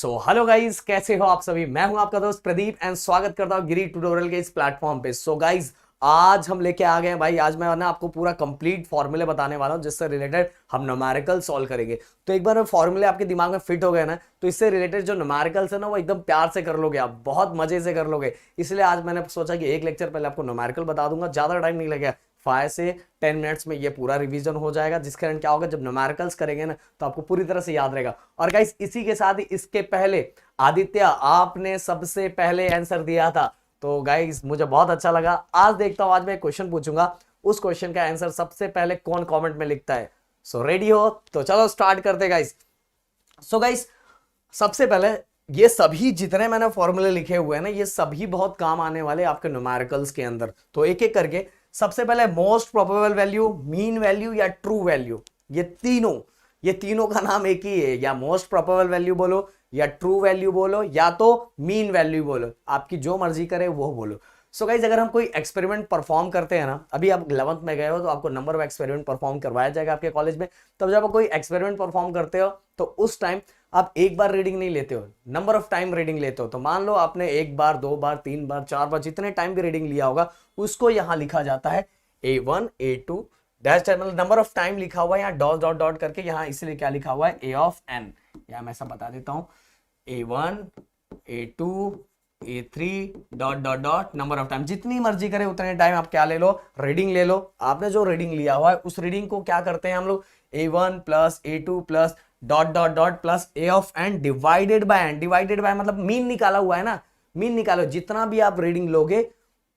So hello guys, कैसे हो आप सभी। मैं हूं आपका दोस्त प्रदीप एंड स्वागत करता हूं गिरी ट्यूटोरियल के इस प्लेटफॉर्म पे। सो गाइस, आज हम लेके आ गए हैं भाई। आज मैं ना आपको पूरा कंप्लीट फॉर्मूले बताने वाला हूं जिससे रिलेटेड हम न्यूमेरिकल सॉल्व करेंगे। तो एक बार फॉर्मूले आपके दिमाग में फिट हो गए ना, तो इससे रिलेटेड जो न्यूमेरिकल्स है ना वो एकदम प्यार से कर लोगे, आप बहुत मजे से कर लोगे। इसलिए आज मैंने सोचा कि एक लेक्चर पहले आपको न्यूमेरिकल बता दूंगा, ज्यादा टाइम नहीं लगेगा। 5 से 10 मिनट्स में ये पूरा रिवीजन हो जाएगा, जिसके कारण क्या होगा, जब न्यूमेरिकल्स करेंगे ना तो आपको पूरी तरह से याद रहेगा। और गाइस, इसी के साथ ही इसके पहले आदित्य आपने सबसे पहले आंसर दिया था, तो गाइस मुझे बहुत अच्छा लगा। आज देखता हूं, आज मैं एक क्वेश्चन पूछूंगा, उस क्वेश्चन का आंसर सबसे पहले कौन कमेंट में लिखता है। सो रेडी हो तो चलो स्टार्ट करते गाइस। सो गाइस, सबसे पहले ये सभी जितने मैंने फॉर्मूले लिखे हुए हैं ना, ये सभी बहुत काम आने वाले आपके न्यूमेरिकल्स के अंदर। तो एक एक करके, सबसे पहले most probable value, mean value या ट्रू वैल्यू, ये तीनों का नाम एक ही है। या मोस्ट प्रोबेबल वैल्यू बोलो, या ट्रू वैल्यू बोलो, या तो मीन वैल्यू बोलो, आपकी जो मर्जी करे वो बोलो। सो गाइस, अगर हम कोई एक्सपेरिमेंट परफॉर्म करते हैं ना, अभी आप 11th में गए हो तो आपको नंबर ऑफ एक्सपेरिमेंट परफॉर्म करवाया जाएगा आपके कॉलेज में। तब जब आप कोई एक्सपेरिमेंट परफॉर्म करते हो तो उस टाइम आप एक बार रीडिंग नहीं लेते हो, नंबर ऑफ टाइम रीडिंग लेते हो। तो मान लो आपने एक बार, दो बार, तीन बार, चार बार, जितने टाइम भी रीडिंग लिया होगा उसको यहां लिखा जाता है A1 A2 डैश, मतलब नंबर ऑफ टाइम लिखा हुआ है यहाँ डॉट डॉट डॉट करके, यहाँ इसलिए क्या लिखा हुआ है A ऑफ n। या मैं ऐसा बता देता हूं, A1 A2 A3 dot dot dot, number of time जितनी मर्जी करे उतने टाइम आप क्या ले लो, रीडिंग ले लो। आपने जो रीडिंग लिया हुआ है उस रीडिंग को क्या करते हैं हम लोग, A1 plus A2 plus dot dot dot plus A of n divided by n। Divided by मतलब मीन निकाला हुआ है ना, मीन निकालो। जितना भी आप रीडिंग लोगे,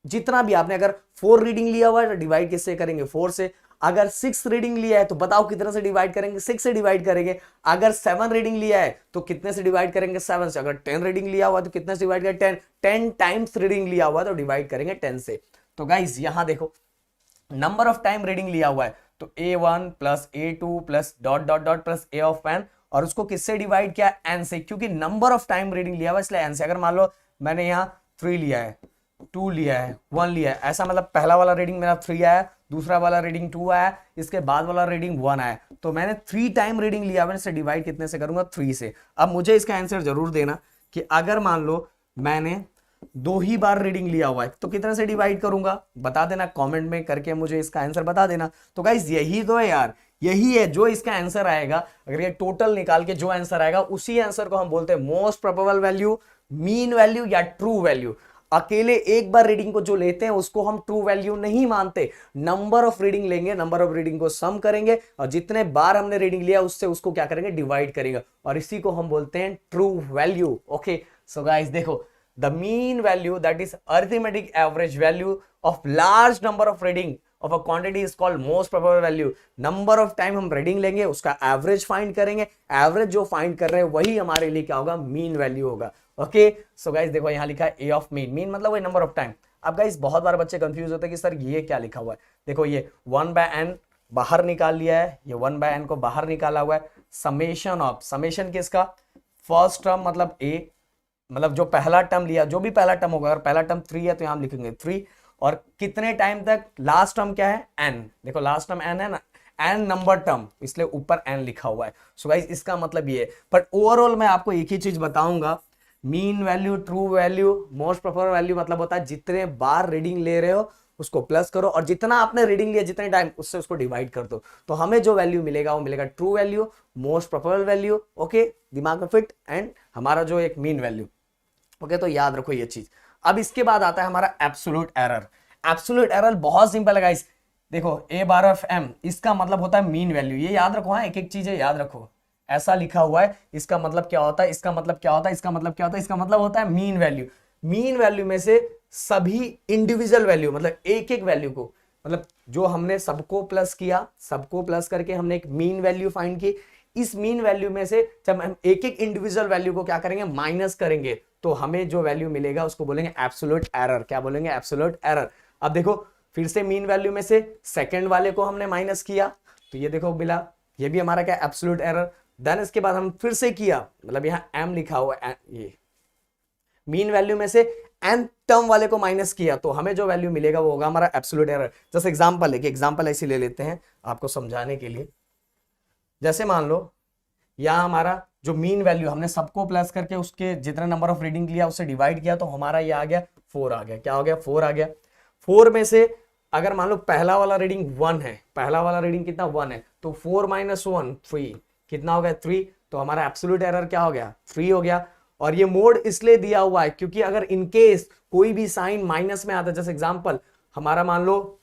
जितना भी आपने, अगर 4 रीडिंग लिया हुआ है तो डिवाइड किससे करेंगे, 4 से। अगर 6 रीडिंग लिया है तो बताओ कितने से डिवाइड करेंगे, 6 से डिवाइड करेंगे। अगर 7 रीडिंग लिया है तो कितने से डिवाइड करेंगे, 7 से। अगर 10 रीडिंग लिया हुआ है तो कितने से डिवाइड करेंगे, 10 टाइम्स रीडिंग लिया हुआ है तो डिवाइड करेंगे 10 से। तो गाइस यहां देखो, नंबर ऑफ टाइम रीडिंग लिया हुआ है तो A1 plus A2 plus dot dot dot plus A of n, और उसको किससे डिवाइड किया, n से, क्योंकि नंबर ऑफ टाइम रीडिंग लिया हुआ इसलिए n से। अगर मान लो मैंने यहाँ 3 लिया है, 2 लिया है, 1 लिया है, ऐसा मतलब पहला वाला रीडिंग मेरा 3 आया, दूसरा वाला रीडिंग 2 आया, इसके बाद वाला रीडिंग 1 आया, तो मैंने 3 टाइम रीडिंग लिया, मैंने इसे डिवाइड कितने से करूंगा, 3 से। अब मुझे इसका आंसर जरूर देना कि अगर मान लो मैंने 2 ही बार रीडिंग लिया हुआ है तो कितने से डिवाइड करूंगा, बता देना कमेंट में करके, मुझे इसका आंसर बता देना। तो गाइस यही तो है यार, यही है जो इसका आंसर आएगा। अगर ये टोटल निकाल के जो आंसर आएगा उसी आंसर को हम बोलते हैं most probable value, mean value या ट्रू वैल्यू। अकेले एक बार रीडिंग को जो लेते हैं उसको हम ट्रू वैल्यू नहीं मानते, नंबर ऑफ रीडिंग लेंगे, नंबर ऑफ रीडिंग को सम करेंगे और जितने बार हमने रीडिंग लिया उससे उसको क्या करेंगे, डिवाइड करेंगे, और इसी को हम बोलते हैं true value. Okay, so guys देखो, the mean value, that is arithmetic average value of large number of reading of a quantity is called most probable value। Number of time हम रीडिंग लेंगे, उसका एवरेज फाइंड करेंगे, average जो find कर रहे हैं वही हमारे लिए क्या होगा, मीन वैल्यू होगा। ओके, सो गाइस देखो यहाँ लिखा है A ऑफ मीन, मीन मतलब वही नंबर ऑफ टाइम। अब गाइस बहुत बार बच्चे कंफ्यूज होते हैं कि सर ये क्या लिखा हुआ है। देखो ये 1/n बाहर निकाल लिया है, ये 1/n को बाहर निकाला हुआ है। समेशन ऑफ, समेशन किसका, फर्स्ट टर्म मतलब A, मतलब जो पहला टर्म लिया, जो भी पहला टर्म होगा, अगर पहला टर्म 3 है तो यहां लिखेंगे 3, और कितने टाइम तक, लास्ट टर्म क्या है, n। देखो लास्ट टर्म n है ना, n नंबर टर्म, इसलिए ऊपर n लिखा हुआ है। सो गाइस इसका मतलब ये है। बट ओवरऑल मैं आपको एक ही चीज बताऊंगा, mean value, true value, most probable value मतलब होता है जितने बार रीडिंग ले रहे हो उसको प्लस करो, और जितना आपने रीडिंग लिया जितने टाइम उससे उसको डिवाइड कर दो, तो हमें जो वैल्यू मिलेगा वो मिलेगा true value, most probable value. Okay, दिमाग में फिट, एंड हमारा जो एक मीन वैल्यू। ओके, तो याद रखो ये चीज। अब इसके बाद आता है हमारा एब्सोल्यूट एरर। एब्सोल्यूट एरर बहुत सिंपल है गाइस। देखो A बार ऑफ m, इसका मतलब होता है मीन वैल्यू। ये याद रखो, हाँ एक एक चीज है याद रखो, ऐसा लिखा हुआ है, इसका मतलब क्या होता है, इसका मतलब क्या होता है, इसका मतलब क्या होता है, इसका मतलब होता है मीन वैल्यू। मीन वैल्यू में से सभी इंडिविजुअल वैल्यू, मतलब एक एक वैल्यू को, मतलब जो हमने सबको प्लस किया, सबको प्लस करके हमने एक मीन वैल्यू फाइंड की, इस मीन वैल्यू में से जब हम एक एक इंडिविजुअल वैल्यू को क्या करेंगे, माइनस करेंगे, तो हमें जो वैल्यू मिलेगा उसको बोलेंगे एब्सोल्यूट एरर। क्या बोलेंगे, एब्सोल्यूट एरर। अब देखो फिर से मीन वैल्यू में से सेकंड वाले को हमने माइनस किया, तो ये देखो मिला, ये भी हमारा क्या, एब्सोल्यूट एरर। देन इसके बाद हम फिर से किया, मतलब यहाँ m लिखा हुआ है, ये मीन वैल्यू में से n टर्म वाले को माइनस किया, तो हमें जो वैल्यू मिलेगा वो होगा हमारा एब्सोल्यूट एरर। जैसे एग्जांपल है कि एग्जांपल ऐसे ले लेते हैं आपको समझाने के लिए। जैसे मान लो यहाँ हमारा जो मीन वैल्यू हमने सबको प्लस करके उसके जितना नंबर ऑफ रीडिंग लिया उससे डिवाइड किया, तो हमारा ये आ गया 4 आ गया। क्या हो गया? 4 आ गया। 4 में से अगर मान लो पहला वाला रीडिंग 1 है, पहला वाला रीडिंग कितना 1 है, तो 4 - 1 3, कितना हो गया 3। तो हमारा एब्सोल्यूट एरर क्या हो गया? 3 हो गया। और ये मोड इसलिए दिया हुआ है क्योंकि अगर इनकेस कोई भी साइन माइनस में आता है, जैसे एग्जांपल हमारा मान लो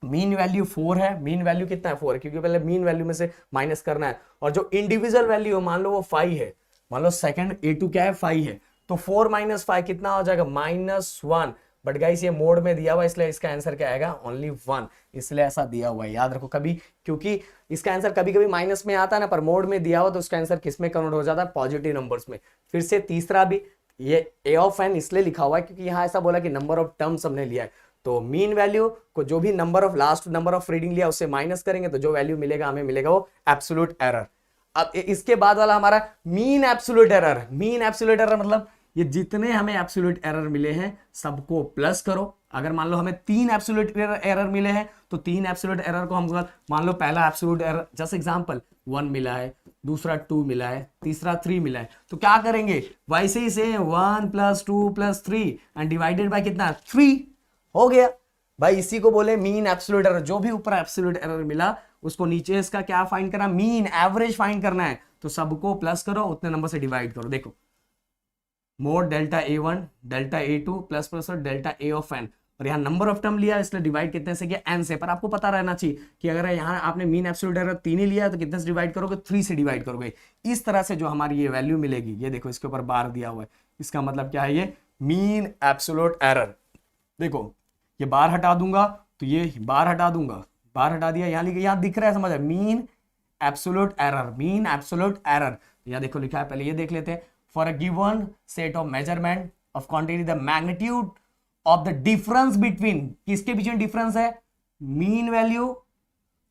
मीन वैल्यू 4 है, मीन वैल्यू कितना है 4 है, क्योंकि पहले मीन वैल्यू में से माइनस करना है, और जो इंडिविजुअल वैल्यू है मान लो वो 5 है, मान लो सेकंड A2 क्या है 5 है, तो 4 - 5 कितना हो जाएगा? -1। बट गाइस ये मोड में दिया हुआ है इसलिए इसका आंसर क्या आएगा? ओनली 1, इसलिए ऐसा दिया हुआ है, याद रखो कभी, क्योंकि इसका आंसर कभी कभी माइनस में आता है ना, पर मोड में दिया हुआ तो उसका आंसर किस में कन्वर्ट हो जाता है? पॉजिटिव नंबर्स में। फिर से तीसरा भी ये A ऑफ n इसलिए लिखा हुआ है क्योंकि यहाँ ऐसा बोला कि नंबर ऑफ टर्म्स हमने लिया है, तो मीन वैल्यू को जो भी number of last number of reading लिया उससे माइनस करेंगे तो जो वैल्यू मिलेगा हमें मिलेगा वो एब्सोल्यूट एरर। अब इसके बाद वाला हमारा mean absolute error. Mean absolute error मतलब ये जितने हमें एब्सोल्यूट एरर मिले हैं सबको प्लस करो। अगर मान लो हमें 3 एब्सोल्यूट एरर मिले हैं तो 3 एब्सोल्यूट एरर को हम मान लो पहला एब्सोल्यूट एरर जैसे एग्जांपल 1 मिला है, दूसरा 2 मिला है, तीसरा 3 मिला है, तो क्या करेंगे? वैसे ही से 1 + 2 + 3 एंड डिवाइडेड बाय कितना? 3 हो गया भाई। इसी को बोले मीन एब्सोल्यूट एरर। जो भी ऊपर एब्सोल्यूट एरर मिला उसको नीचे इसका क्या फाइंड करना? मीन एवरेज फाइंड करना है, तो सबको प्लस करो, उतने नंबर से डिवाइड करो। देखो mode delta A1 delta A2 plus delta A of n, और यहाँ नंबर ऑफ टर्म लिया इसलिए डिवाइड कितने से किया? n से। पर आपको पता रहना चाहिए कि अगर यहाँ आपने मीन एब्सोल्यूट एरर 3 ही लिया है तो कितने से डिवाइड करोगे? 3 से डिवाइड करोगे। इस तरह से जो हमारी ये वैल्यू मिलेगी, ये देखो इसके ऊपर बार दिया हुआ है, इसका मतलब क्या है? ये मीन एब्सोल्यूट एरर। देखो ये बार हटा दूंगा तो ये बार हटा दूंगा, बार हटा दिया, यहाँ दिख रहा है, समझ है? Mean absolute error, mean absolute error. यहाँ देखो लिखा है, पहले ये देख लेते हैं। For a given set of measurement of quantity the magnitude of the difference between, किसके बीच में डिफरेंस है? Mean value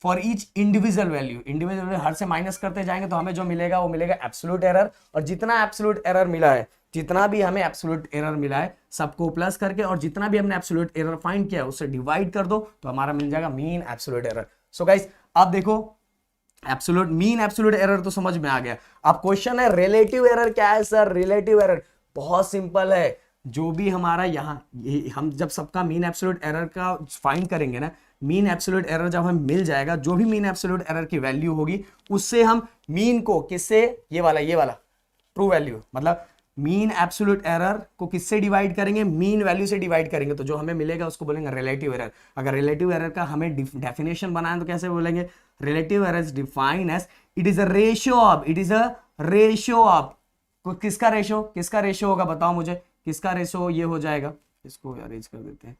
for each individual value. Individual value हर से माइनस करते जाएंगे तो हमें जो मिलेगा वो मिलेगा एब्सोल्यूट एरर। और जितना एब्सोल्यूट एरर मिला है, जितना भी हमें एब्सोल्यूट एरर मिला है सबको प्लस करके, और जितना भी हमने एब्सोल्यूट एरर फाइंड किया है उससे डिवाइड कर दो तो हमारा मिल जाएगा mean absolute error. So guys अब देखो एब्सोल्यूट मीन एब्सोल्यूट एरर तो समझ में आ गया। अब क्वेश्चन है रिलेटिव एरर क्या है सर? रिलेटिव एरर बहुत सिंपल है। जो भी हमारा यहाँ हम जब सबका मीन एब्सोल्यूट एरर का फाइंड करेंगे ना, मीन एब्सोल्यूट एरर जब हमें मिल जाएगा, जो भी मीन एब्सोल्यूट एरर की वैल्यू होगी उससे हम मीन को किससे? ये वाला ट्रू वैल्यू, मतलब मीन एब्सोल्यूट एरर को किससे डिवाइड करेंगे? मीन वैल्यू से डिवाइड करेंगे, तो जो हमें मिलेगा उसको बोलेंगे रिलेटिव एरर। अगर रिलेटिव एरर का हमें डेफिनेशन बनाए तो कैसे बोलेंगे? Relative error is defined as it is a ratio of, it is a ratio of, किसका रेशियो? किसका रेशियो होगा बताओ मुझे, किसका रेशियो? ये हो जाएगा, इसको अरेंज कर देते हैं,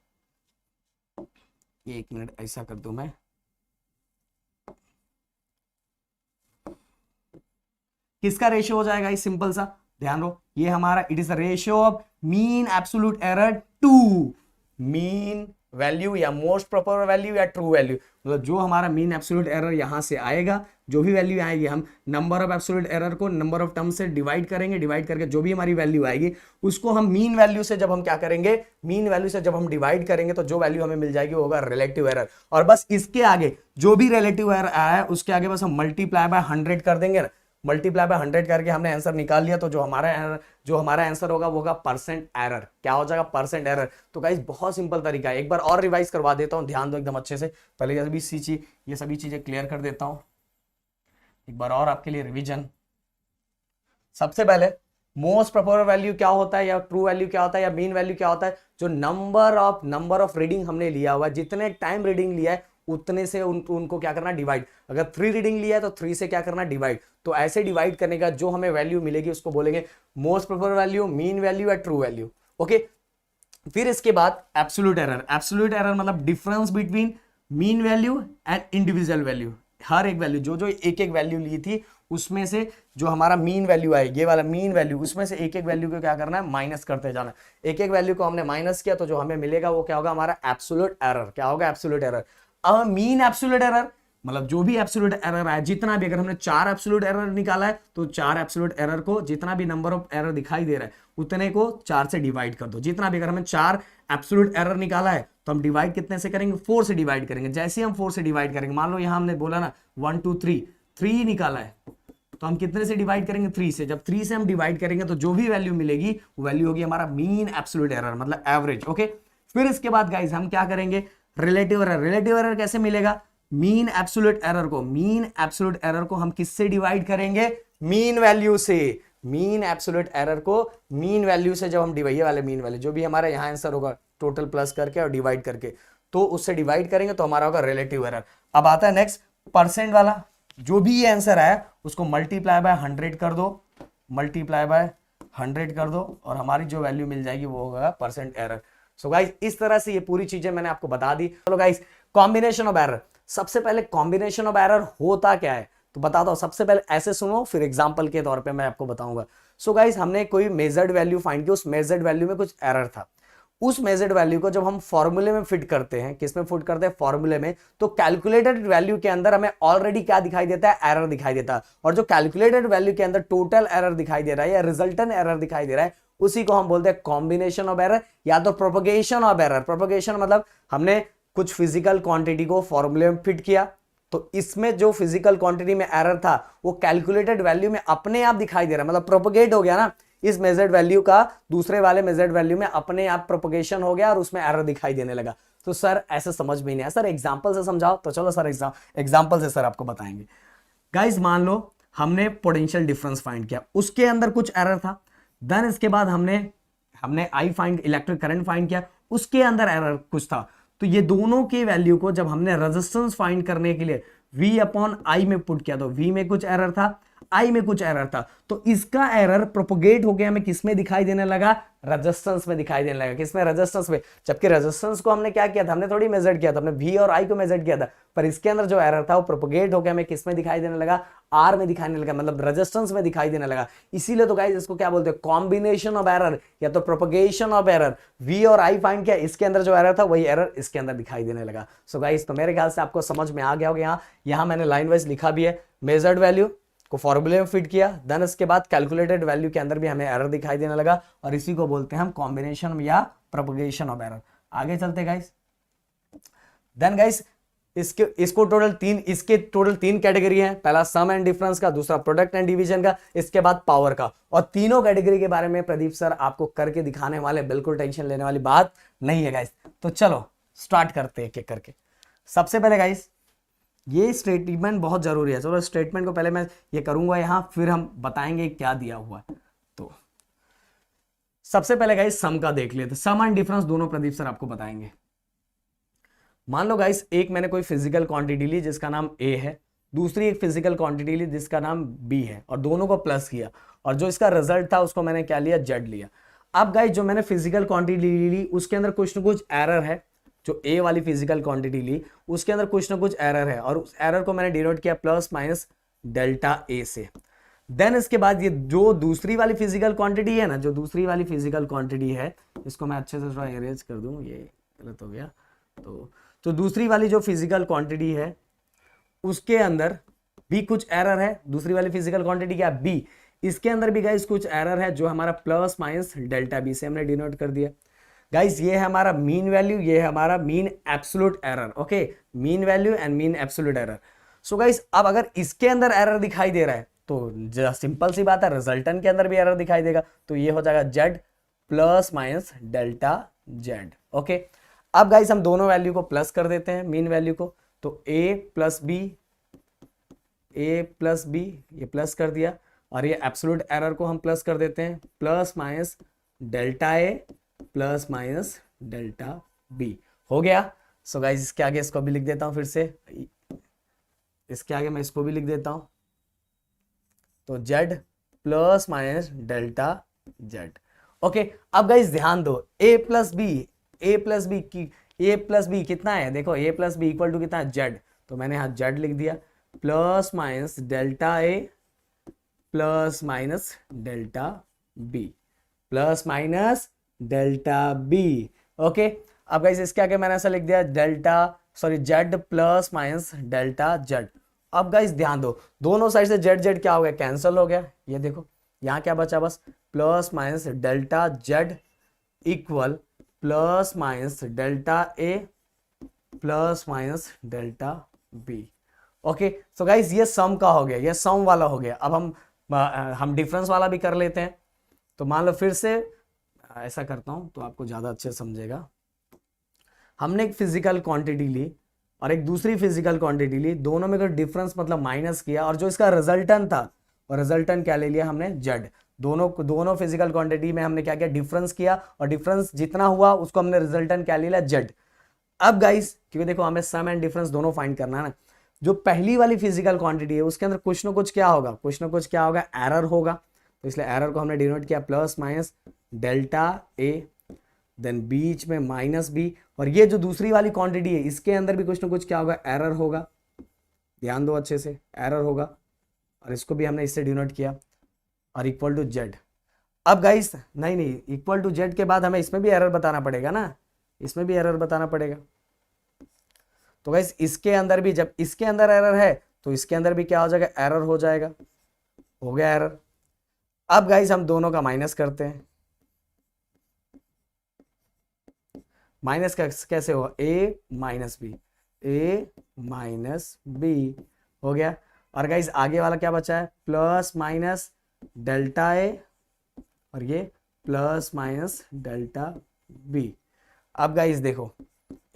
1 मिनट ऐसा कर दूं मैं, किसका रेशियो हो जाएगा? इस सिंपल सा ध्यान रहो, ये हमारा it is the ratio of mean absolute error to mean value या मोस्ट प्रॉपर वैल्यू या ट्रू वैल्यू। मतलब जो हमारा मीन एब्सोल्यूट एरर यहां से आएगा, जो भी वैल्यू आएगी हम नंबर ऑफ एब्सोल्यूट एरर को नंबर ऑफ टर्म से डिवाइड करेंगे, डिवाइड करके जो भी हमारी वैल्यू आएगी उसको हम मीन वैल्यू से जब हम क्या करेंगे? मीन वैल्यू से जब हम डिवाइड करेंगे तो जो वैल्यू हमें मिल जाएगी वो होगा रिलेटिव एरर। और बस इसके आगे जो भी रिलेटिव एरर आया है उसके आगे बस हम मल्टीप्लाई बाय 100 कर देंगे ना, मल्टीप्लाई बाय 100 करके हमने आंसर निकाल लिया, तो जो हमारा आंसर होगा वो होगा परसेंट एरर। क्या हो जाएगा? Percent error. तो गाइस बहुत सिंपल तरीका है, एक बार और रिवाइज करवा देता हूं, ध्यान दो एकदम अच्छे से। पहले ये सभी चीजें क्लियर कर देता हूं, एक बार और आपके लिए रिवीजन। सबसे पहले मोस्ट प्रॉपर वैल्यू क्या होता है, या ट्रू वैल्यू क्या होता है, या मीन वैल्यू क्या होता है? जो नंबर ऑफ रीडिंग हमने लिया हुआ है, जितने टाइम रीडिंग लिया है उतने से उनको क्या करना? डिवाइड। अगर 3 रीडिंग लिया है तो 3 से क्या करना? डिवाइड। तो ऐसे डिवाइड करने का जो हमें वैल्यू मिलेगी उसको बोलेंगे most probable value, mean value या ट्रू वैल्यू। ओके, फिर इसके बाद एब्सोल्यूट एरर। एब्सोल्यूट एरर मतलब difference between mean value and individual value. हर एक वैल्यू जो एक वैल्यू ली थी उसमें से जो हमारा मीन वैल्यू आए, ये वाला मीन वैल्यू, उसमें से एक वैल्यू को क्या करना है? माइनस करते जाना। एक वैल्यू को हमने माइनस किया तो जो हमें मिलेगा वो क्या होगा? हमारा एब्सोल्यूट एरर। क्या होगा? Absolute error. अब मीन एब्सोल्यूट एरर मतलब जो भी एब्सोल्यूट एरर आया, जितना भी, अगर हमने 4 एब्सोल्यूट एरर निकाला है तो 4 एब्सोल्यूट एरर को जितना भी नंबर ऑफ एरर दिखाई दे रहा है उतने को 4 से डिवाइड कर दो। जितना भी, अगर हमें 4 एब्सोल्यूट एरर निकाला है तो हम डिवाइड कितने से करेंगे? 4 से डिवाइड करेंगे। जैसे हम 4 से डिवाइड करेंगे, मान लो यहां हमने बोला ना 1 2 3 निकाला है, तो हम कितने से डिवाइड करेंगे, 3 से। जब 3 से हम डिवाइड करेंगे तो जो भी वैल्यू मिलेगी वो वैल्यू होगी हमारा मीन एब्सोल्यूट एरर, मतलब एवरेज। ओके, फिर इसके बाद गाइस हम क्या करेंगे, रिलेटिव एरर। रिलेटिव एरर कैसे मिलेगा, मीन एब्सोल्यूट एरर को हम किससे डिवाइड करेंगे, मीन वैल्यू से। मीन एब्सोल्यूट एरर को मीन वैल्यू से जब हम डिवाइड वाले मीन वैल्यू जो भी हमारा यहां आंसर होगा टोटल प्लस करके और डिवाइड करके, तो उससे डिवाइड करेंगे तो हमारा होगा रिलेटिव एरर। अब आता है नेक्स्ट परसेंट वाला। जो भी ये आंसर है उसको मल्टीप्लाई बाय 100 कर दो, मल्टीप्लाई बाय 100 कर दो, और हमारी जो वैल्यू मिल जाएगी वो होगा परसेंट एरर। सो गाइस इस तरह से ये पूरी चीजें मैंने आपको बता दी। चलो गाइस, कॉम्बिनेशन ऑफ एरर। सबसे पहले कॉम्बिनेशन ऑफ एरर होता क्या है तो बताता हूं। सबसे पहले ऐसे सुनो, फिर एग्जांपल के तौर पे मैं आपको बताऊंगा। सो गाइस, हमने कोई मेजर्ड वैल्यू फाइंड की, उस मेजर्ड वैल्यू में कुछ एरर था। उस मेजर्ड वैल्यू को जब हम फॉर्मूले में फिट करते हैं, किसमें फिट करते हैं, फॉर्मूले में, तो कैलकुलेटेड वैल्यू के अंदर हमें ऑलरेडी क्या दिखाई देता है, एरर दिखाई देता है। और जो कैलकुलेटेड वैल्यू के अंदर टोटल एरर दिखाई दे रहा है या रिजल्टेंट एरर दिखाई दे रहा है, उसी को हम बोलते हैं कॉम्बिनेशन ऑफ एरर या तो प्रोपगेशन ऑफ एरर। प्रोपगेशन मतलब हमने कुछ फिजिकल क्वांटिटी को फॉर्मूले में फिट किया, तो इसमें जो फिजिकल क्वांटिटी में एरर था वो कैलकुलेटेड वैल्यू में अपने आप दिखाई दे रहा है, मतलब प्रोपगेट हो गया ना। इस मेजर्ड वैल्यू का दूसरे वाले मेजर्ड वैल्यू में अपने आप प्रोपगेशन हो गया और उसमें एरर दिखाई देने लगा। तो सर ऐसे समझ में नहीं आया, सर एग्जांपल से समझाओ। तो चलो सर एग्जांपल से सर आपको बताएंगे। गाइस मान लो हमने पोटेंशियल डिफरेंस फाइंड किया, उसके अंदर कुछ एरर था। देन इसके बाद हमने I find, electric current find किया, उसके अंदर एरर कुछ था। तो ये दोनों के वैल्यू को जब हमने रेजिस्टेंस फाइंड करने के लिए V अपॉन आई में पुट किया, तो V में कुछ एरर था, आई में कुछ एरर था। तो इसका एरर प्रोपोगेट हो गया, हमें किस में दिखाई देने लगा, रेजिस्टेंस में दिखाई देने लगा। किसमें, रेजिस्टेंस में। जबकि रेजिस्टेंस को हमने क्या किया था, हमने थोड़ी मेजर किया था, हमने V और I को मेजर किया था, पर इसके अंदर जो एरर था वो प्रोपोगेट हो गया, हमें किस में दिखाई देने लगा, R में दिखाने लगा, मतलब रेजिस्टेंस में दिखाई देने लगा। इसीलिए तो गाइस इसको क्या बोलते हैं, कॉम्बिनेशन ऑफ एरर या तो प्रोपोगेशन ऑफ एरर। V और I फाइंड किया, इसके अंदर जो एरर था वही एरर इसके अंदर दिखाई देने लगा। सो गाइस, तो मेरे ख्याल से आपको समझ में आ गया होगा। यहाँ मैंने लाइन वाइज लिखा भी है, मेजर्ड वैल्यू को फॉर्मूले में फिट किया, देन इसके बाद कैलकुलेटेड वैल्यू के अंदर भी हमें एरर दिखाई देने लगा, और इसी को बोलते हैं हम कॉम्बिनेशन या प्रोपगेशन ऑफ एरर। आगे चलते गाइस। देन गाइस इसके टोटल तीन कैटेगरी है। पहला सम एंड डिफरेंस का, दूसरा प्रोडक्ट एंड डिवीजन का, इसके बाद पावर का। और तीनों कैटेगरी के बारे में प्रदीप सर आपको करके दिखाने वाले, बिल्कुल टेंशन लेने वाली बात नहीं है गाइस। तो चलो स्टार्ट करते हैं एक एक करके। सबसे पहले गाइस ये स्टेटमेंट बहुत जरूरी है। चलो स्टेटमेंट को पहले मैं ये करूंगा यहां, फिर हम बताएंगे क्या दिया हुआ है। तो सबसे पहले गाइस सम का देख लेते, सम एंड डिफरेंस दोनों प्रदीप सर आपको बताएंगे। मान लो गाइस एक मैंने कोई फिजिकल क्वांटिटी ली जिसका नाम A है, दूसरी एक फिजिकल क्वांटिटी ली जिसका नाम B है, और दोनों को प्लस किया, और जो इसका रिजल्ट था उसको मैंने क्या लिया, Z लिया। अब गाइस जो मैंने फिजिकल क्वांटिटी ली उसके अंदर कुछ ना कुछ एरर है। जो A वाली फिजिकल क्वांटिटी ली उसके अंदर कुछ ना कुछ एरर है, और उस एरर को मैंने डिनोट किया प्लस माइनस डेल्टा A से। देन इसके बाद ये जो दूसरी वाली फिजिकल क्वांटिटी है ना, जो दूसरी वाली फिजिकल क्वांटिटी है, इसको मैं अच्छे से थोड़ा इरेज कर दूं, ये गलत हो गया। तो दूसरी वाली जो फिजिकल क्वांटिटी है उसके अंदर भी कुछ एरर है। दूसरी वाली फिजिकल क्वांटिटी क्या, B, इसके अंदर भी गाइस कुछ एरर है, जो हमारा प्लस माइनस डेल्टा B से हमने डिनोट कर दिया। गाइस ये है हमारा मीन वैल्यू, ये है हमारा mean absolute error. Okay, mean value and mean absolute error. So guys अब अगर इसके अंदर एरर दिखाई दे रहा है तो सिंपल सी बात है, रिजल्टेंट के अंदर भी एरर दिखाई देगा, तो ये हो जाएगा Z plus minus delta Z। Okay, अब गाइस हम दोनों वैल्यू को प्लस कर देते हैं, मीन वैल्यू को। तो A प्लस B ये प्लस कर दिया, और ये एब्सोल्यूट एरर को हम प्लस कर देते हैं, plus minus delta A plus minus delta B हो गया। सो गाइस इसके आगे इसको भी लिख देता हूं, फिर से इसके आगे मैं इसको भी लिख देता हूं, तो Z plus minus delta Z। Okay, अब गाइस ध्यान दो, A प्लस बी कितना है, देखो A plus B equal to कितना है, Z। तो मैंने यहाँ Z लिख दिया, plus minus delta A plus minus delta B, plus minus delta B। Okay, अब गाइस इसके आगे मैंने ऐसा लिख दिया Z plus minus delta Z। अब गाइस ध्यान दो, दोनों साइड से Z क्या हो गया, कैंसिल हो गया। ये देखो यहाँ क्या बचा, बस plus minus delta Z equal plus minus delta A plus minus delta B। Okay so guys ये सम का हो गया, ये सम वाला हो गया। अब हम डिफरेंस वाला भी कर लेते हैं। तो मान लो फिर से ऐसा करता हूं तो आपको ज्यादा अच्छे समझेगा। हमने एक फिजिकल क्वांटिटी ली और एक दूसरी फिजिकल क्वांटिटी ली, दोनों में अगर डिफरेंस मतलब माइनस किया, और जो इसका रिजल्टेंट था और रिजल्टेंट क्या ले लिया हमने, जेड। दोनों फिजिकल क्वांटिटी में हमने क्या किया, डिफरेंस किया, और डिफरेंस जितना हुआ उसको हमने रिजल्टेंट क्या ले लिया, जेड। अब गाइस क्योंकि देखो हमें सम एंड डिफरेंस दोनों फाइंड करना है ना, जो पहली वाली फिजिकल क्वांटिटी है उसके अंदर कुछ ना कुछ क्या होगा, कुछ ना कुछ क्या होगा, एरर होगा। तो इसलिए एरर को हमने डिनोट किया प्लस माइनस डेल्टा ए, देन बीच में माइनस बी, और ये जो दूसरी वाली क्वांटिटी है इसके अंदर भी कुछ ना कुछ क्या होगा, एरर होगा। ध्यान दो अच्छे से, एरर होगा, और इसको भी हमने इससे डिनोट किया, और इक्वल टू जेड। अब गाइस नहीं, इक्वल टू जेड के बाद हमें इसमें भी एरर बताना पड़ेगा ना, इसमें भी एरर बताना पड़ेगा। तो गाइस इसके अंदर भी, जब इसके अंदर एरर है तो इसके अंदर भी क्या हो जाएगा, एरर हो जाएगा। हो गया एरर। अब गाइस हम दोनों का माइनस करते हैं। माइनस कैसे होगा, ए माइनस बी, ए माइनस बी हो गया। और गाइस आगे वाला क्या बचा है, प्लस माइनस डेल्टा ए, और ये प्लस माइनस डेल्टा बी। अब गाइस देखो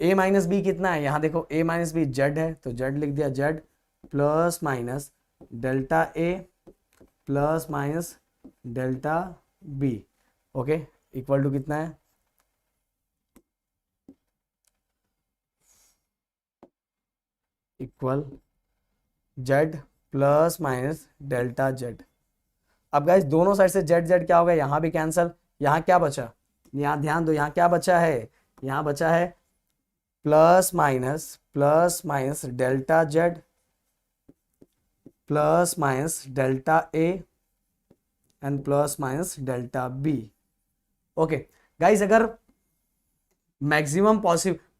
a माइनस बी कितना है, यहां देखो a माइनस बी जेड है, तो जेड लिख दिया, Z plus minus delta a plus minus delta b, okay, equal to कितना है, equal Z plus minus delta Z. अब गाइस दोनों साइड से जेड जेड क्या होगा, यहां भी कैंसल, यहां क्या बचा, यहां ध्यान दो, यहां क्या बचा है, यहां बचा है plus minus delta Z plus minus delta A and plus minus delta B. Okay guys अगर मैक्सिमम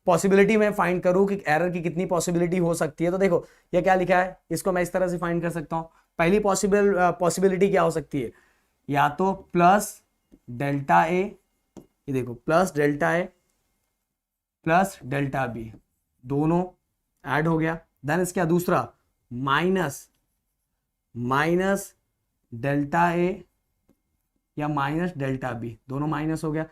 पॉसिबिलिटी में फाइंड करूं कि एरर की कितनी पॉसिबिलिटी हो सकती है, तो देखो ये क्या लिखा है, इसको मैं इस तरह से फाइंड कर सकता हूं। पहली पॉसिबिलिटी क्या हो सकती है, या तो प्लस डेल्टा ए, ये देखो plus delta A plus delta B, दोनों ऐड हो गया। देन इसका दूसरा माइनस डेल्टा ए या माइनस डेल्टा बी, दोनों माइनस हो गया।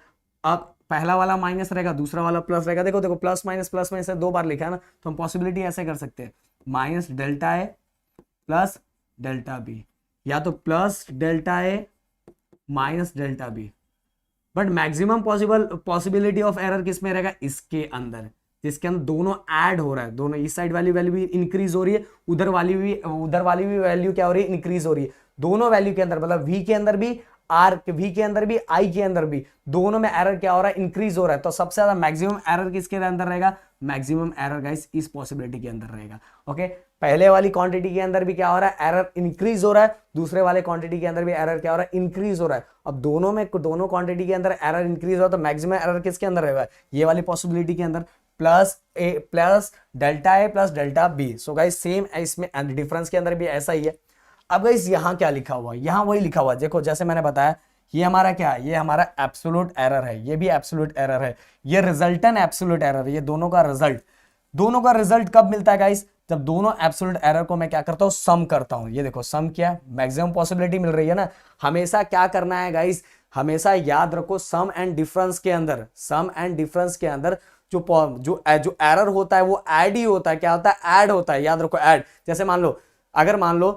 अब पहला वाला माइनस रहेगा, दूसरा वाला प्लस रहेगा। देखो प्लस माइनस से 2 बार लिखा है ना, तो हम पॉसिबिलिटी ऐसे कर सकते हैं, minus delta A plus delta B, या तो plus delta A minus delta B. But maximum possibility of error किस में रहेगा, इसके अंदर, जिसके अंदर दोनों ऐड हो रहा है, दोनों इस साइड वाली वैल्यू भी इंक्रीज हो रही है, उधर वाली भी वैल्यू क्या हो रही है, इंक्रीज हो रही है। दोनों वैल्यू के अंदर मतलब v के अंदर भी, v के अंदर भी, i के अंदर भी, दोनों में एरर क्या हो रहा है, इंक्रीज हो रहा है। तो सबसे ज्यादा मैक्सिमम एरर किसके अंदर रहेगा, मैक्सिमम एरर गाइस इस पॉसिबिलिटी के अंदर रहेगा। ओके पहले वाली क्वांटिटी के अंदर भी क्या हो रहा है, एरर इंक्रीज हो रहा है, दूसरे वाले क्वांटिटी के अंदर भी एरर क्या हो रहा है, इंक्रीज हो रहा है। अब दोनों क्वांटिटी के अंदर एरर इंक्रीज हो रहा है, तो मैक्सिमम एरर किसके अंदर रहेगा, ये वाली पॉसिबिलिटी के अंदर, plus delta A plus delta B. So guys same इसमें डिफरेंस के अंदर भी ऐसा ही है। अब गाइस यहां क्या लिखा हुआ है, यहां वही लिखा हुआ है, देखो जैसे मैंने बताया, ये हमारा क्या है, ये हमारा एब्सोल्यूट एरर है, ये भी एब्सोल्यूट एरर है, ये रिजल्टेंट एब्सोल्यूट एरर है, ये दोनों का रिजल्ट कब मिलता है गाइस, जब दोनों एब्सोल्यूट एरर को मैं क्या करता हूं, सम करता हूं। ये देखो सम क्या है, मैक्सिमम पॉसिबिलिटी मिल रही है ना। हमेशा क्या करना है गाइस, हमेशा याद रखो सम एंड डिफरेंस के अंदर जो एरर होता है वो ऐड ही होता है, क्या होता है, ऐड होता है, याद रखो ऐड। जैसे मान लो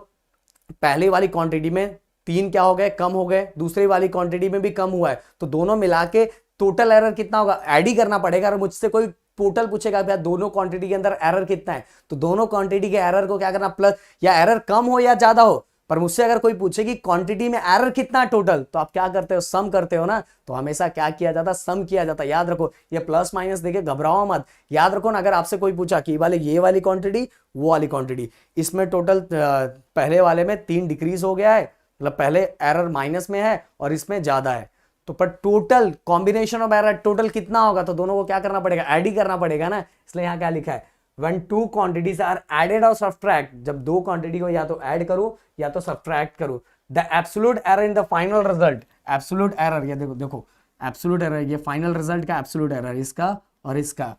पहली वाली क्वांटिटी में 3 क्या हो गए, कम हो गए, दूसरी वाली क्वांटिटी में भी कम हुआ है, तो दोनों मिला के टोटल एरर कितना होगा, ऐड ही करना पड़ेगा। अगर मुझसे कोई टोटल पूछेगा भैया दोनों क्वांटिटी के अंदर एरर कितना है, तो दोनों क्वांटिटी के एरर को क्या करना, प्लस, या एरर कम हो या ज्यादा हो, पर मुझसे अगर कोई पूछे कि क्वांटिटी में एरर कितना टोटल, तो आप क्या करते हो, सम करते हो ना। तो हमेशा क्या किया जाता, सम किया जाता। याद रखो ये प्लस माइनस देके घबराओ मत, याद रखो ना। अगर आपसे कोई पूछा कि ये वाली क्वांटिटी, वो वाली क्वांटिटी, इसमें टोटल पहले वाले में 3 डिक्रीज हो गया है, मतलब पहले एरर माइनस में है और इसमें ज्यादा है, तो पर total combination of error total कितना होगा, तो दोनों को क्या करना पड़ेगा, ऐड ही करना पड़ेगा ना। इसलिए यहां क्या लिखा है, when two quantities are added or subtract, जब 2 क्वांटिटी को या तो ऐड करो या तो सब्ट्रैक्ट करो, the absolute error in the final result, absolute error, ये देखो absolute error, ये फाइनल रिजल्ट का absolute error, इसका और इसका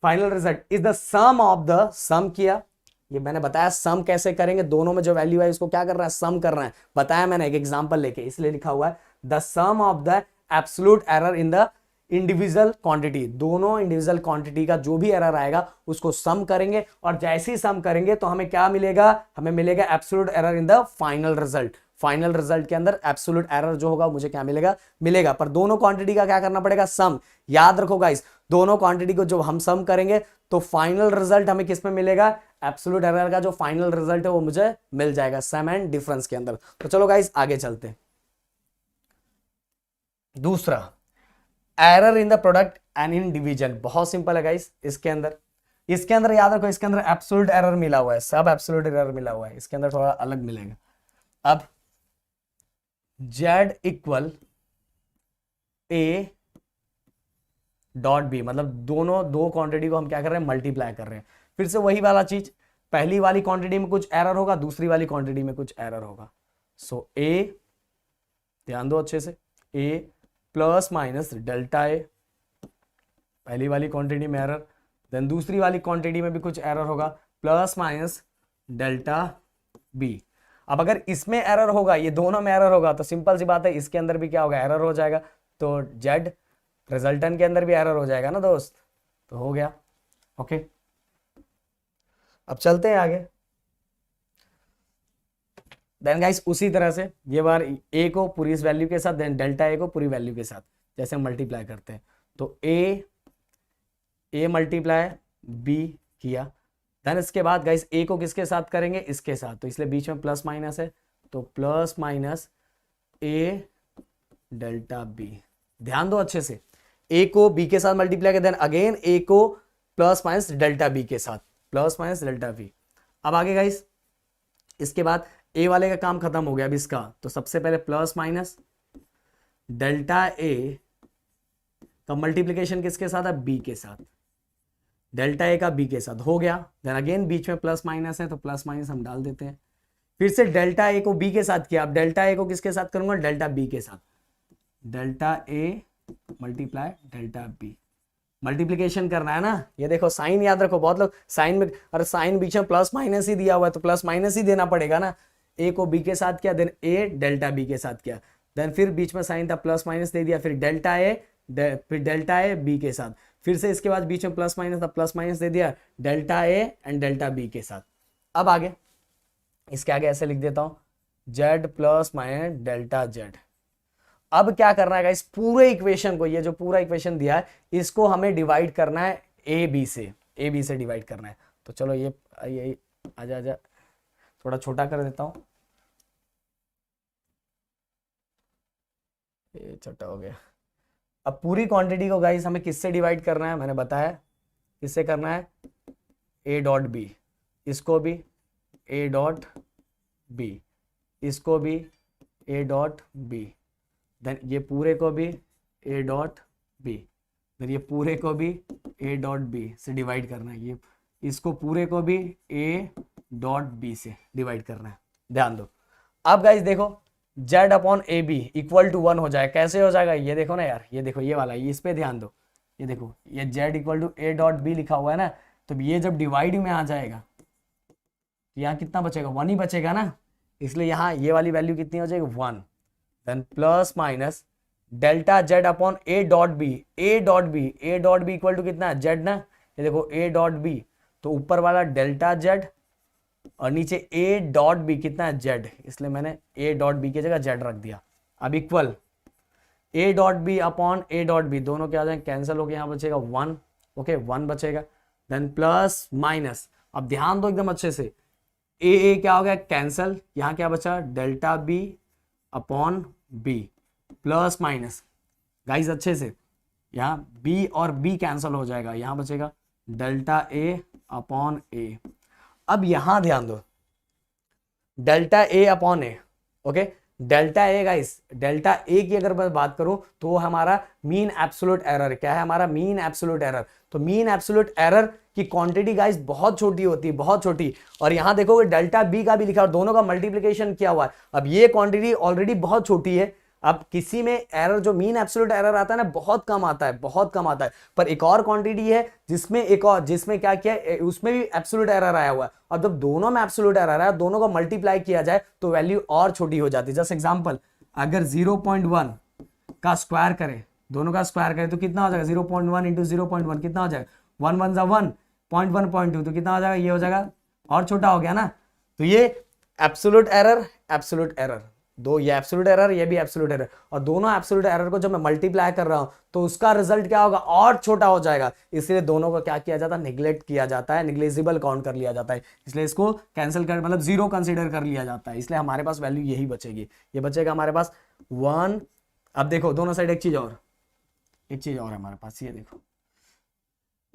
final result is the sum of the, sum किया ये मैंने बताया सम कैसे करेंगे, दोनों में जो वैल्यू है उसको क्या कर रहा है, सम कर रहा है, बताया मैंने एक एग्जांपल लेके, इसलिए लिखा हुआ है the sum of the absolute error in the individual quantity. दोनों इंडिविजुअल क्वांटिटी का जो भी एरर आएगा उसको सम करेंगे, और जैसे ही सम करेंगे तो हमें क्या मिलेगा, हमें मिलेगा absolute error in the final result. Final result के अंदर एब्सोल्यूट एरर जो होगा मुझे क्या मिलेगा, मिलेगा। पर दोनों क्वांटिटी का क्या करना पड़ेगा, सम। याद रखो गाइस, दोनों क्वांटिटी को जब हम सम करेंगे तो फाइनल रिजल्ट हमें किस में मिलेगा, एब्सोल्यूट एरर का जो फाइनल रिजल्ट है वो मुझे मिल जाएगा सम एंड डिफरेंस के अंदर। तो चलो गाइस आगे चलते हैं। दूसरा, error in the product and in division. बहुत सिंपल है गाइस, इसके अंदर याद रखो, इसके अंदर एब्सोल्यूट एरर मिला हुआ है, सब एब्सोल्यूट एरर मिला हुआ है, इसके अंदर थोड़ा अलग मिलेगा। अब z equal a dot B, मतलब दोनों दो क्वांटिटी को हम क्या कर रहे हैं, मल्टीप्लाई कर रहे हैं। फिर से वही वाला चीज, पहली वाली क्वांटिटी में कुछ एरर होगा, दूसरी वाली क्वांटिटी में कुछ एरर होगा। सो a, ध्यान दो अच्छे से, a प्लस माइनस डेल्टा ए, पहली वाली क्वांटिटी में एरर, देन दूसरी वाली क्वांटिटी में भी कुछ एरर होगा, प्लस माइनस डेल्टा बी। अब अगर इसमें एरर होगा, ये दोनों में एरर होगा, तो सिंपल सी बात है इसके अंदर भी क्या होगा, एरर हो जाएगा। तो जेड रिजल्टेंट के अंदर भी एरर हो जाएगा ना दोस्त, तो हो गया। ओके, अब चलते हैं आगे। देन गाइस उसी तरह से ये बार ए को पूरी इस वैल्यू के साथ, देन डेल्टा ए को पूरी वैल्यू के साथ जैसे हम मल्टीप्लाई करते हैं, तो ए मल्टीप्लाई बी किया, देन इसके बाद गाइस ए को किसके साथ करेंगे, इसके साथ, तो इसलिए बीच में प्लस माइनस है, तो प्लस माइनस ए डेल्टा बी। ध्यान दो अच्छे से, ए को बी के साथ मल्टीप्लाई कर, देन अगेन ए को प्लस माइनस डेल्टा बी के साथ, प्लस माइनस डेल्टा बी। अब आगे गाइस इसके बाद ए वाले का काम खत्म हो गया अब इसका, तो सबसे पहले प्लस माइनस डेल्टा ए का मल्टीप्लीकेशन किसके साथ है, बी के साथ, डेल्टा ए का बी के साथ हो गया। देन अगेन बीच में प्लस माइनस है, तो प्लस माइनस हम डाल देते हैं। फिर से डेल्टा ए को बी के साथ किया, अब डेल्टा ए को किसके साथ करूंगा, डेल्टा बी के साथ, delta A multiply delta B, multiplication करना है ना। ये देखो साइन याद रखो, बहुत लोग साइन में, अरे साइन बीच में प्लस माइनस ही दिया हुआ है तो प्लस माइनस ही देना पड़ेगा ना। ए को बी के साथ किया, देन ए डेल्टा बी के साथ किया, देन फिर बीच में साइन था प्लस माइनस दे दिया, फिर डेल्टा ए बी के साथ, फिर से इसके बाद बीच में प्लस माइनस था, प्लस माइनस दे दिया delta A and delta B के साथ। अब आगे इसके आगे ऐसे लिख देता हूं Z plus minus delta Z. अब क्या करना है इस पूरे इक्वेशन को, ये जो पूरा इक्वेशन दिया है इसको हमें डिवाइड करना है ए बी से डिवाइड करना है। तो चलो ये आजा थोड़ा छोटा कर देता हूं, ये छोटा हो गया। अब पूरी क्वांटिटी को गाइस हमें किससे डिवाइड करना है, मैंने बताया किससे करना है, ए डॉट बी, इसको भी ए डॉट बी, इसको भी ए डॉट बी, देन ये पूरे को भी ए डॉट बी, देन ये पूरे को भी ए डॉट बी से डिवाइड करना है, ये इसको पूरे को भी ए डॉट बी से डिवाइड करना है। ध्यान दो, अब गाइस देखो Z upon A B equal to 1 हो जाएगा। कैसे हो जाएगा ये देखो ना यार, ये देखो ये वाला, ये इस पे ध्यान दो, ये देखो ये Z equal to A dot B लिखा हुआ है ना, तो ये जब डिवाइड में आ जाएगा यहाँ कितना बचेगा, 1 ही बचेगा ना, इसलिए यहाँ ये वाली वैल्यू कितनी हो जाएगी 1, then plus minus delta Z upon A dot B, A dot B equal to कितना है जेड ना, ये देखो ए डॉट बी, तो ऊपर वाला डेल्टा जेड और नीचे ए डॉट बी कितना है जेड, इसलिए मैंने ए डॉट बी की जगह जेड रख दिया। अब equal A dot B upon A dot B, दोनों क्या आ जाएंगे कैंसिल होकर यहाँ बचेगा 1, ओके 1 बचेगा, देन प्लस माइनस, अब ध्यान दो एकदम अच्छे से, ए क्या हो गया कैंसिल, यहाँ क्या बचा delta B upon B, plus minus guys अच्छे से, यहाँ बी और बी कैंसिल हो जाएगा, यहाँ बचेगा डेल्टा ए अपॉन ए। अब यहां ध्यान दो delta A upon A, okay delta A guys, delta A की अगर मैं बात करूं तो हमारा मीन एब्सोल्यूट एरर क्या है, हमारा मीन एब्सोल्यूट एरर। तो मीन एब्सोल्यूट एरर की क्वांटिटी गाइस बहुत छोटी होती है, बहुत छोटी, और यहां देखोगे डेल्टा बी का भी लिखा और दोनों का मल्टीप्लीकेशन किया हुआ है। अब ये क्वांटिटी ऑलरेडी बहुत छोटी है, अब किसी में एरर जो मीन एब्सोल्यूट एरर आता है ना बहुत कम आता है, बहुत कम आता है। पर एक और क्वांटिटी है जिसमें क्या किया उसमें भी एब्सोल्यूट एरर आया हुआ है। और जब दोनों में एब्सोल्यूट एरर आया, दोनों को मल्टीप्लाई किया जाए तो वैल्यू और छोटी हो जाती है। जस्ट एग्जांपल, अगर 0.1 का स्क्वायर करें, दोनों का स्क्वायर करें तो कितना हो जाएगा, 0.1 इंटू 0.1 कितना हो जाएगा, 1 1 1 0.1 0.2 तो कितना हो जाएगा, ये हो जाएगा और छोटा हो गया ना। तो ये एब्सोल्यूट एरर दो, ये एब्सोल्यूट एरर, ये भी एब्सोल्यूट एरर, और दोनों एब्सोल्यूट एरर को जब मैं मल्टीप्लाई कर रहा हूं तो उसका रिजल्ट क्या होगा, और छोटा हो जाएगा। इसलिए दोनों को क्या किया जाता है, निग्लेक्ट किया जाता है, निग्लेजिबल काउंट कर लिया जाता है। इसलिए इसको कैंसिल कर मतलब जीरो कंसीडर कर लिया जाता है। इसलिए हमारे पास वैल्यू यही बचेगी, ये बचेगा हमारे पास 1। अब देखो दोनों साइड एक चीज और है हमारे पास, ये देखो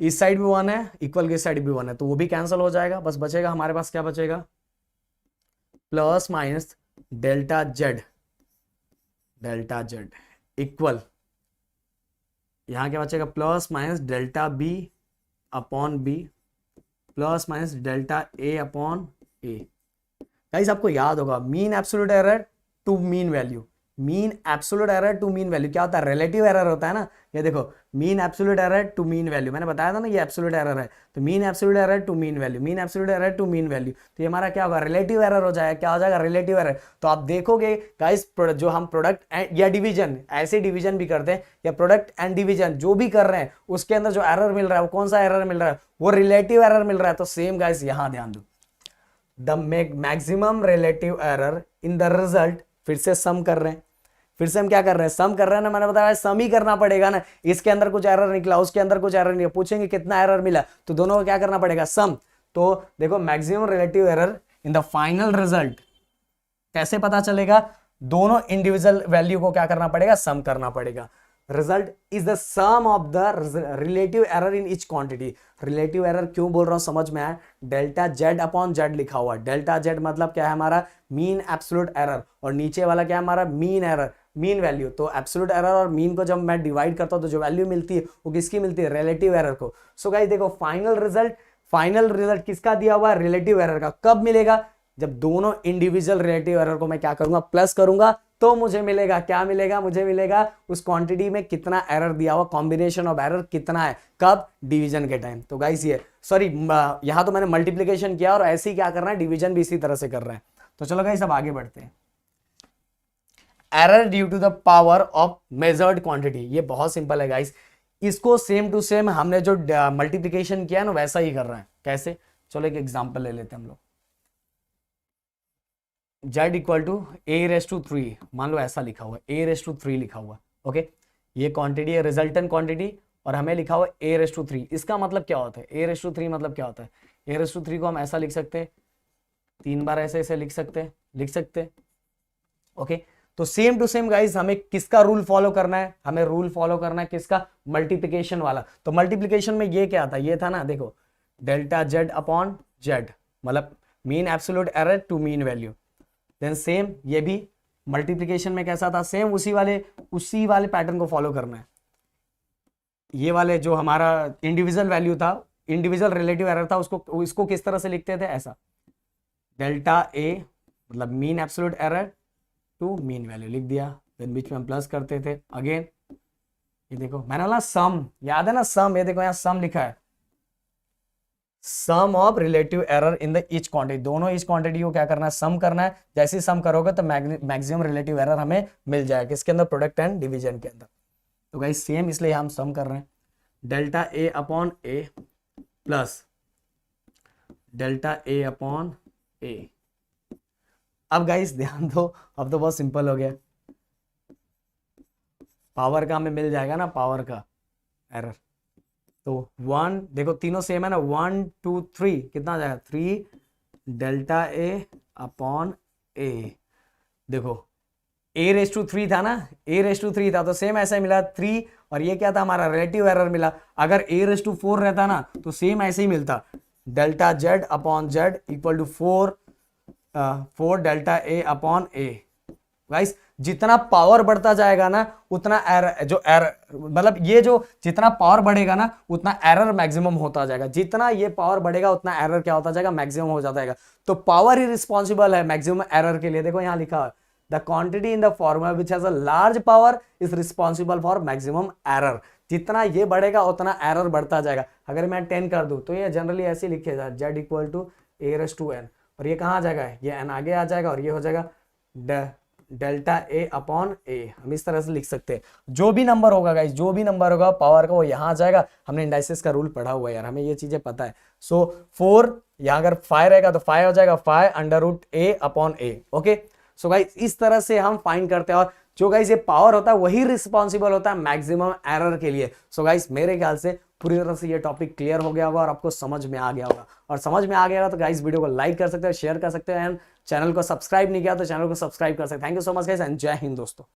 इस साइड भी 1 है, इक्वल के साइड भी 1 है, तो वो भी कैंसिल हो जाएगा। बस बचेगा हमारे पास, क्या बचेगा, plus minus delta Z equal, यहां क्या बचेगा, plus minus delta B upon B plus minus delta A upon A. Guys आपको याद होगा mean absolute error to mean value, mean absolute error to mean value क्या होता है, रिलेटिव एरर होता है ना। ये देखो mean absolute error to mean value, मैंने बताया था ना ये एब्सोल्यूट एरर है, तो mean absolute error to mean value, mean absolute error to mean value, तो ये हमारा क्या होगा, रिलेटिव एरर हो जाएगा। क्या हो जाएगा, रिलेटिव एरर। तो आप देखोगे गाइस जो हम प्रोडक्ट या डिवीजन, ऐसे डिवीजन भी करते हैं या प्रोडक्ट एंड डिवीजन जो भी कर रहे हैं उसके अंदर जो एरर मिल रहा है वो कौन सा एरर मिल रहा है, वो रिलेटिव एरर मिल रहा है। तो सेम गाइस यहां ध्यान दो, the maximum relative error in the result, फिर से सम कर रहे हैं, फिर से हम क्या कर रहे हैं, सम कर रहे हैं ना। मैंने बताया सम ही करना पड़ेगा ना, इसके अंदर कुछ एरर निकला, उसके अंदर कुछ एरर निकला, पूछेंगे कितना एरर मिला, तो दोनों को क्या करना पड़ेगा, सम। तो देखो maximum relative error in the final result कैसे पता चलेगा, दोनों इंडिविजुअल वैल्यू को क्या करना पड़ेगा, सम करना पड़ेगा। Result is the sum of the relative error in each quantity. Relative error क्यों बोल रहा हूं समझ में आया, डेल्टा जेड अपॉन जेड लिखा हुआ है। डेल्टा जेड मतलब क्या है, हमारा मीन एब्सोल्यूट एरर, और नीचे वाला क्या है, हमारा मीन एरर, मीन वैल्यू। तो एब्सोल्यूट एरर और मीन को जब मैं डिवाइड करता हूं तो जो वैल्यू मिलती है वो किसकी मिलती है, रिलेटिव एरर को। सो गाइस देखो फाइनल रिजल्ट किसका दिया हुआ है, रिलेटिव एरर का। कब मिलेगा, जब दोनों इंडिविजुअल रिलेटिव एरर को मैं क्या करूंगा, प्लस करूंगा, तो मुझे मिलेगा, क्या मिलेगा, मुझे मिलेगा उस क्वांटिटी में कितना एरर दिया हुआ, कॉम्बिनेशन ऑफ एरर कितना है, कब, डिवीजन के टाइम। तो गाइस ये सॉरी यहां तो मैंने मल्टीप्लीकेशन किया और ऐसे ही क्या करना है, डिवीजन भी इसी तरह से कर रहे हैं। तो चलो गाइस अब आगे बढ़ते हैं। Error due to the power of measured quantity, ये बहुत सिंपल है गाइस, इसको सेम टू सेम हमने जो मल्टीप्लीकेशन किया ना वैसा ही कर रहे हैं। कैसे, चलो एक एग्जांपल ले लेते हैं हम लोग। z इक्वल टू a⁻3, मान लो ऐसा लिखा हुआ है, a⁻3 लिखा हुआ है, ओके। ये क्वांटिटी है, रिजल्टेंट क्वांटिटी, और हमें लिखा हुआ है a⁻3। इसका मतलब क्या होता है, a⁻3 मतलब क्या होता है, a⁻3 को हम ऐसा लिख सकते हैं, 3 बार ऐसे ऐसे लिख सकते हैं, ओके। तो सेम टू सेम गाइस हमें किसका रूल फॉलो करना है, हमें रूल फॉलो करना है किसका, मल्टीप्लीकेशन वाला। तो मल्टीप्लीकेशन में ये क्या था, ये था ना, देखो डेल्टा जेड अपॉन जेड, मतलब mean absolute error to mean value. Then same ये भी मल्टीप्लीकेशन में कैसा था, सेम उसी वाले पैटर्न को फॉलो करना है। ये वाले जो हमारा इंडिविजुअल वैल्यू था, इंडिविजुअल रिलेटिव एरर था, इसको किस तरह से लिखते थे, ऐसा डेल्टा ए मतलब mean absolute error to mean value लिख दिया, देन बीच में हम प्लस करते थे। अगेन ये देखो मैंने बोला सम, याद है ना सम, ये देखो यहाँ सम लिखा है, sum of relative error in the each quantity. दोनों ईच क्वांटिटी को क्या करना है, सम करना है। जैसे ही सम करोगे तो मैक्सिमम रिलेटिव एरर हमें मिल जाएगा, किसके अंदर, प्रोडक्ट एंड डिवीजन के अंदर। तो गाइस सेम इसलिए हम सम कर रहे हैं, delta A upon A plus delta A upon ए। अब गाइस ध्यान दो, अब तो बहुत सिंपल हो गया, पावर का हमें मिल जाएगा ना, पावर का एरर। तो 1 देखो तीनों सेम है ना, 1 2 3 कितना आ जाएगा, 3 डेल्टा ए अपॉन ए। देखो a⁻3 था ना, a⁻3 था तो सेम ऐसा ही मिला 3, और ये क्या था, हमारा रिलेटिव एरर मिला। अगर a⁻4 रहता ना तो सेम ऐसे ही मिलता, delta Z upon Z equal to 4 delta A upon A. Guys जितना पावर बढ़ता जाएगा ना उतना एरर मतलब ये जो जितना पावर बढ़ेगा ना उतना एरर मैक्सिमम होता जाएगा, जितना ये पावर बढ़ेगा उतना एरर क्या होता जाएगा, मैक्सिमम हो जाता है। तो पावर ही रिस्पॉन्सिबल है मैक्सिमम एरर के लिए। देखो यहाँ लिखा है the quantity in the formula which has a large power is responsible for maximum error. जितना ये बढ़ेगा उतना एरर बढ़ता जाएगा। अगर मैं 10 कर दूं तो ये जनरली ऐसे लिखेगा z इक्वल टू a⁻n, और ये कहाँ आ जाएगा, ये n आगे आ जाएगा और ये हो जाएगा डेल्टा a अपॉन a। हम इस तरह से लिख सकते हैं। जो भी नंबर होगा गाइस, जो भी नंबर होगा पावर का वो यहाँ आ जाएगा। हमने इंडाइसिस का रूल पढ़ा हुआ है यार, हमें ये चीजें पता है। सो 4 यहाँ अगर 5 रहेगा तो 5 हो जाएगा 5 under root a upon a। Okay, so guys इस तरह से हम फाइंड करते हैं, और जो गाइस ये पावर होता है वही रिस्पॉन्सिबल होता है मैक्सिमम एरर के लिए। सो गाइस मेरे ख्याल से पूरी तरह से ये टॉपिक क्लियर हो गया होगा और आपको समझ में आ गया होगा, और समझ में आ गया होगा तो गाइस वीडियो को लाइक कर सकते हो, शेयर कर सकते हो, एंड चैनल को सब्सक्राइब नहीं किया तो चैनल को सब्सक्राइब कर सकते हैं। Thank you so much guys and जय हिंद दोस्तों।